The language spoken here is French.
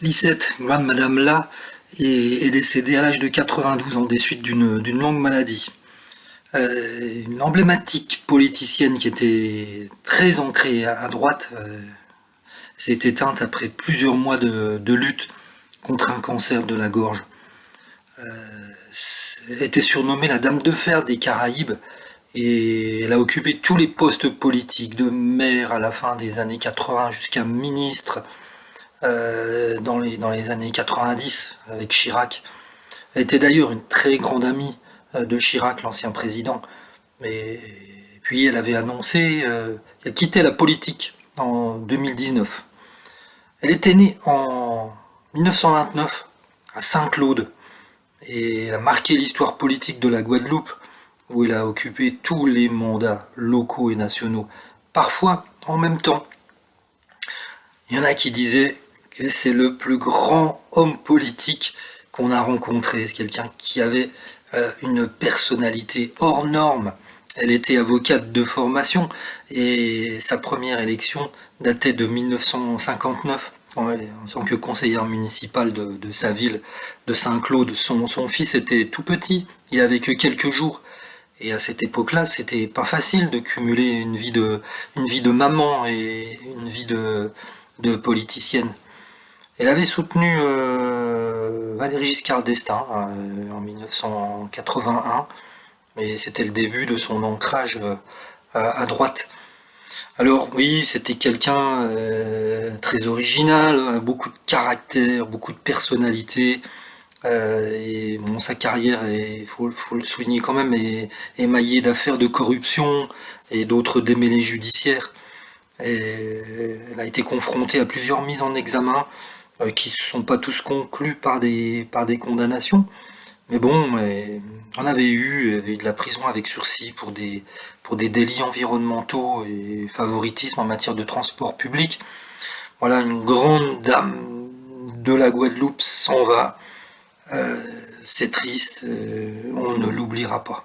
Lisette, grande madame là, est décédée à l'âge de 92 ans des suites d'une longue maladie. Une emblématique politicienne qui était très ancrée à droite s'est éteinte après plusieurs mois de lutte contre un cancer de la gorge. Elle était surnommée la Dame de Fer des Caraïbes et elle a occupé tous les postes politiques, de maire à la fin des années 80 jusqu'à ministre dans les années 90 avec Chirac. Elle était d'ailleurs une très grande amie de Chirac, l'ancien président. Mais puis elle avait annoncé qu'elle quittait la politique en 2019. Elle était née en 1929 à Saint-Claude et elle a marqué l'histoire politique de la Guadeloupe où elle a occupé tous les mandats locaux et nationaux, parfois en même temps. Il y en a qui disaient que c'est le plus grand homme politique qu'on a rencontré. C'est quelqu'un qui avait une personnalité hors norme. Elle était avocate de formation et sa première élection datait de 1959 en tant que conseillère municipale de sa ville de Saint-Claude. Son fils était tout petit, il avait que quelques jours. Et à cette époque-là, c'était pas facile de cumuler une vie de maman et une vie de politicienne. Elle avait soutenu Valéry Giscard d'Estaing en 1981, mais c'était le début de son ancrage à droite. Alors oui, c'était quelqu'un très original, beaucoup de caractère, beaucoup de personnalité. Et bon, sa carrière, il faut le souligner quand même, est émaillée d'affaires de corruption et d'autres démêlés judiciaires. Et elle a été confrontée à plusieurs mises en examen qui ne sont pas tous conclus par des condamnations. Mais bon, on avait eu de la prison avec sursis pour des délits environnementaux et favoritisme en matière de transport public. Voilà, une grande dame de la Guadeloupe s'en va. C'est triste, on ne l'oubliera pas.